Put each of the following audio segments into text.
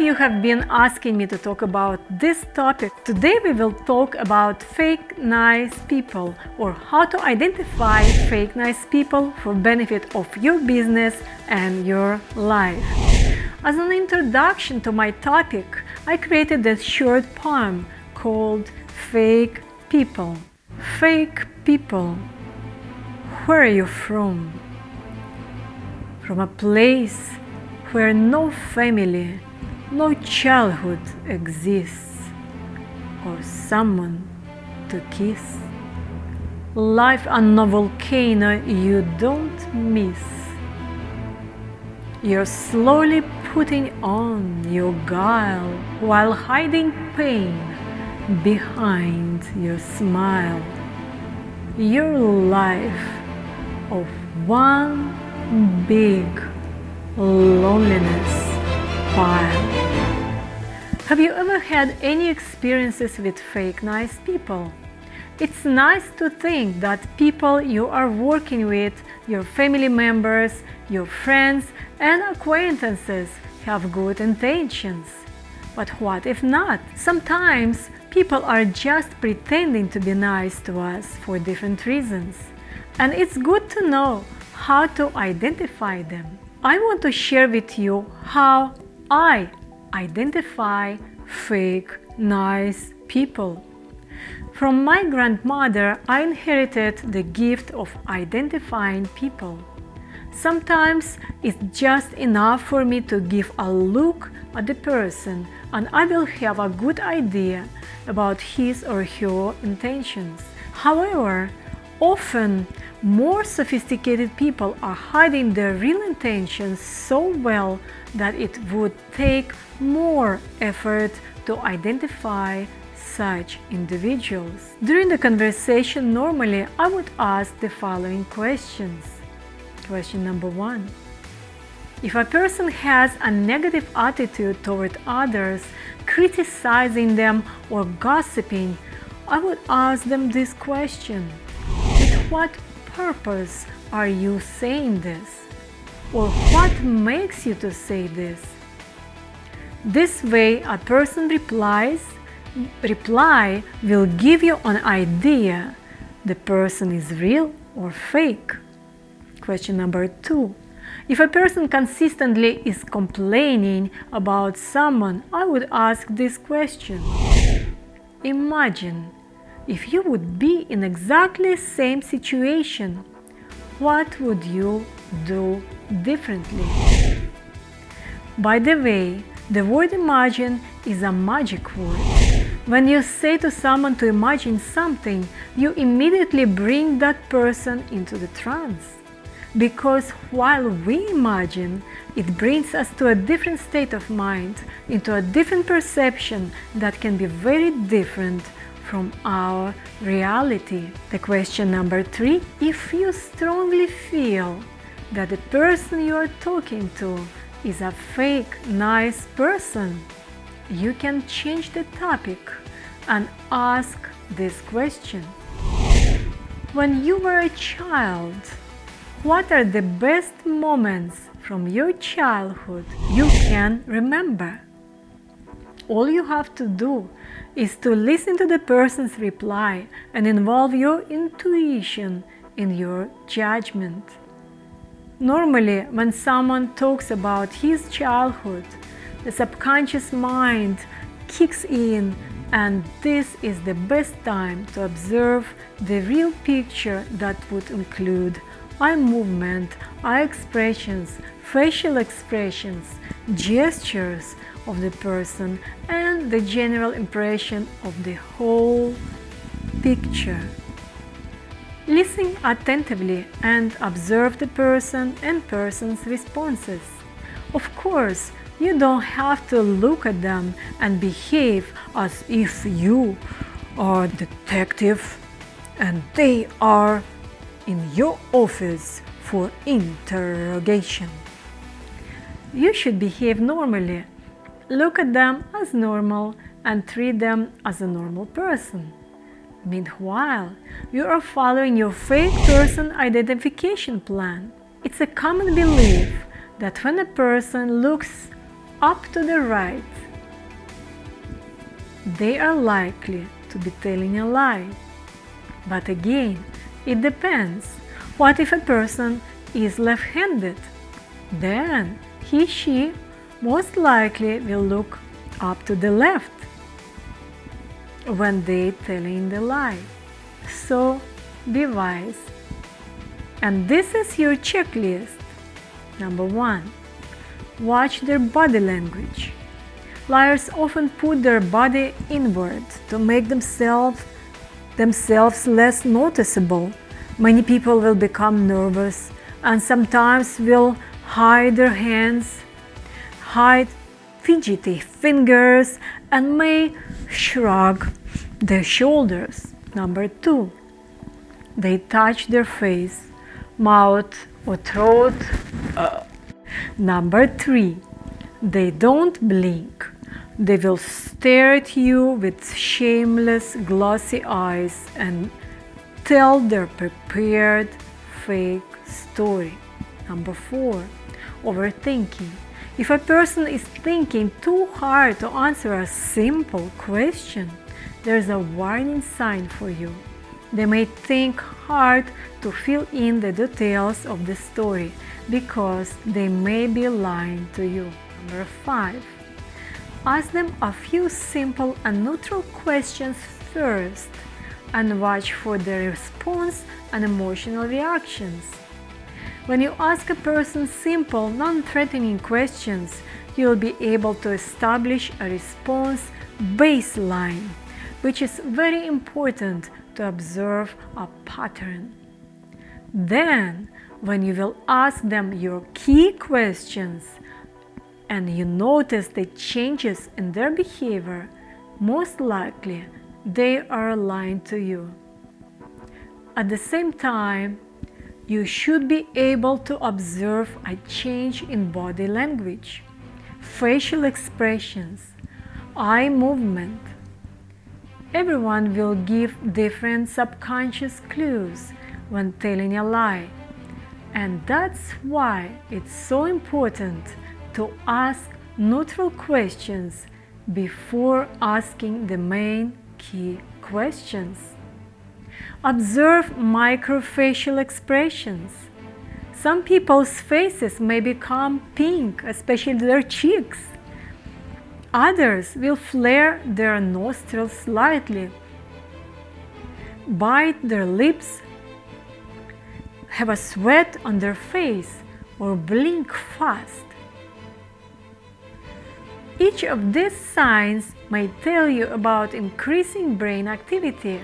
of you have been asking me to talk about this topic, today we will talk about fake nice people, or how to identify fake nice people for benefit of your business and your life. As an introduction to my topic, I created a short poem called Fake People. Fake people, where are you from? From a place where no family, no childhood exists, or someone to kiss. Life on a volcano you don't miss. You're slowly putting on your guile while hiding pain behind your smile. Your life of one big loneliness pile. Have you ever had any experiences with fake nice people? It's nice to think that people you are working with, your family members, your friends and acquaintances, have good intentions. But what if not? Sometimes people are just pretending to be nice to us for different reasons. And it's good to know how to identify them. I want to share with you how I identify fake nice people. From my grandmother, I inherited the gift of identifying people. Sometimes it's just enough for me to give a look at the person and I will have a good idea about his or her intentions. However, often more sophisticated people are hiding their real intentions so well that it would take more effort to identify such individuals. During the conversation, normally I would ask the following questions. Question number 1. If a person has a negative attitude toward others, criticizing them or gossiping, I would ask them this question. With what purpose are you saying this? Or what makes you to say this? This way a person reply will give you an idea the person is real or fake. Question number 2. If a person consistently is complaining about someone, I would ask this question. Imagine if you would be in exactly the same situation, what would you do differently? By the way, the word imagine is a magic word. When you say to someone to imagine something, you immediately bring that person into the trance. Because while we imagine, it brings us to a different state of mind, into a different perception that can be very different from our reality. The question number 3, if you strongly feel that the person you are talking to is a fake nice person, you can change the topic and ask this question. When you were a child, what are the best moments from your childhood you can remember? All you have to do is to listen to the person's reply and involve your intuition in your judgment. Normally, when someone talks about his childhood, the subconscious mind kicks in, and this is the best time to observe the real picture that would include eye movement, eye expressions, facial expressions, gestures of the person, and the general impression of the whole picture. Listen attentively and observe the person and person's responses. Of course, you don't have to look at them and behave as if you are a detective and they are in your office for interrogation. You should behave normally. Look at them as normal and treat them as a normal person. Meanwhile, you are following your fake person identification plan. It's a common belief that when a person looks up to the right, they are likely to be telling a lie. But again, it depends. What if a person is left-handed? Then he/she most likely will look up to the left when they telling the lie. So be wise. And this is your checklist. Number 1. Watch their body language. Liars often put their body inward to make themselves less noticeable. Many people will become nervous and sometimes will hide their hands, hide fidgety fingers, and may shrug their shoulders. Number 2. They touch their face, mouth, or throat. Number 3. They don't blink. They will stare at you with shameless, glossy eyes and tell their prepared fake story. Number 4. Overthinking. If a person is thinking too hard to answer a simple question, there's a warning sign for you. They may think hard to fill in the details of the story because they may be lying to you. Number 5. Ask them a few simple and neutral questions first and watch for their response and emotional reactions. When you ask a person simple, non-threatening questions, you'll be able to establish a response baseline, which is very important to observe a pattern. Then, when you will ask them your key questions and you notice the changes in their behavior, most likely they are lying to you. At the same time, you should be able to observe a change in body language, facial expressions, eye movement. Everyone will give different subconscious clues when telling a lie, and that's why it's so important to ask neutral questions before asking the main key questions. Observe microfacial expressions. Some people's faces may become pink, especially their cheeks. Others will flare their nostrils slightly, bite their lips, have a sweat on their face, or blink fast. Each of these signs may tell you about increasing brain activity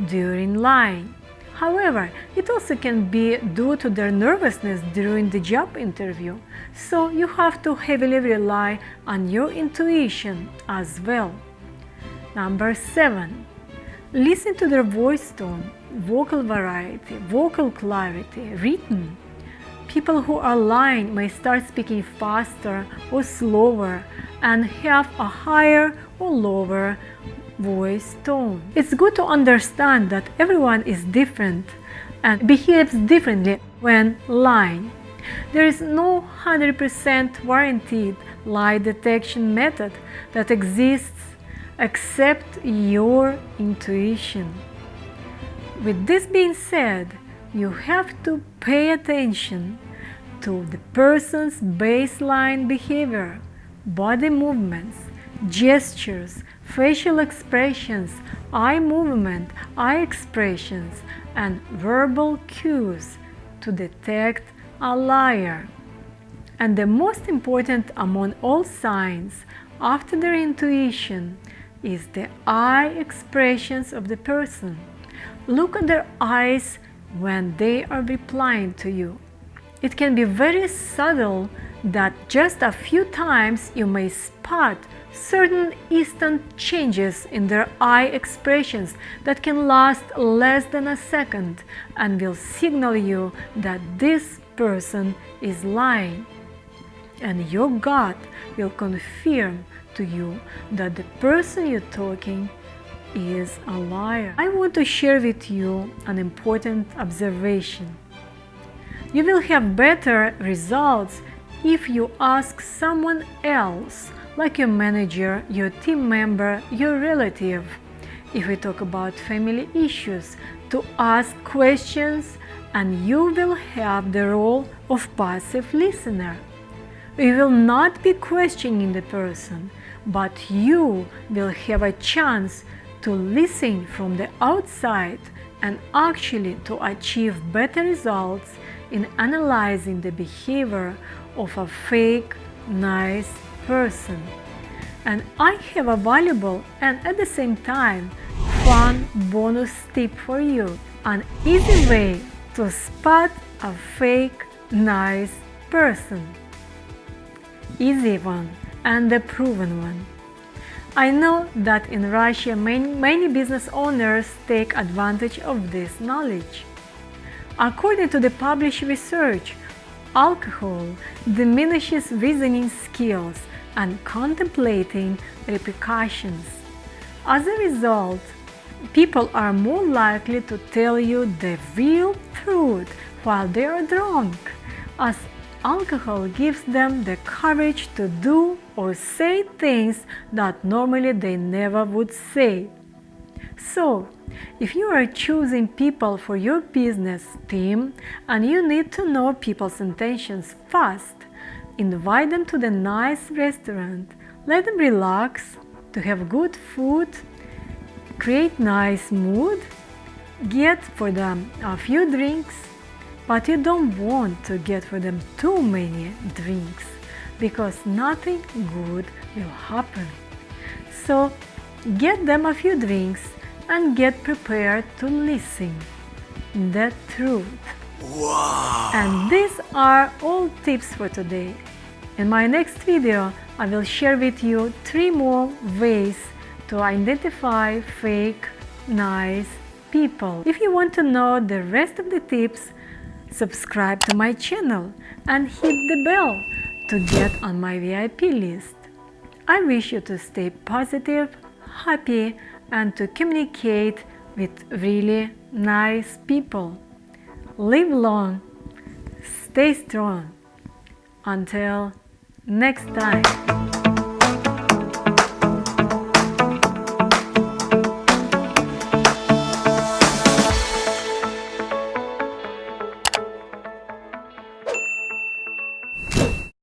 during lying. However, it also can be due to their nervousness during the job interview, so you have to heavily rely on your intuition as well. Number 7. Listen to their voice tone, vocal variety, vocal clarity, rhythm. People who are lying may start speaking faster or slower and have a higher or lower voice tone. It's good to understand that everyone is different and behaves differently when lying. There is no 100% warranted lie detection method that exists except your intuition. With this being said, you have to pay attention to the person's baseline behavior, body movements, gestures, facial expressions, eye movement, eye expressions, and verbal cues to detect a liar. And the most important among all signs after their intuition is the eye expressions of the person. Look at their eyes when they are replying to you. It can be very subtle that just a few times you may spot certain instant changes in their eye expressions that can last less than a second and will signal you that this person is lying. And your gut will confirm to you that the person you're talking is a liar. I want to share with you an important observation. You will have better results if you ask someone else, like your manager, your team member, your relative, if we talk about family issues, to ask questions, and you will have the role of passive listener. You will not be questioning the person, but you will have a chance to listen from the outside and actually to achieve better results in analyzing the behavior of a fake, nice person. And I have a valuable and at the same time fun bonus tip for you, an easy way to spot a fake, nice person. Easy one and the proven one. I know that in Russia many business owners take advantage of this knowledge. According to the published research, alcohol diminishes reasoning skills and contemplating repercussions. As a result, people are more likely to tell you the real truth while they are drunk, as alcohol gives them the courage to do or say things that normally they never would say. So, if you are choosing people for your business team and you need to know people's intentions fast, invite them to the nice restaurant, let them relax, to have good food, create nice mood, get for them a few drinks, but you don't want to get for them too many drinks because nothing good will happen. So get them a few drinks and get prepared to listen the truth. Wow! And these are all tips for today. In my next video, I will share with you 3 more ways to identify fake, nice people. If you want to know the rest of the tips, subscribe to my channel and hit the bell to get on my VIP list. I wish you to stay positive, happy, and to communicate with really nice people. Live long, stay strong. Until next time.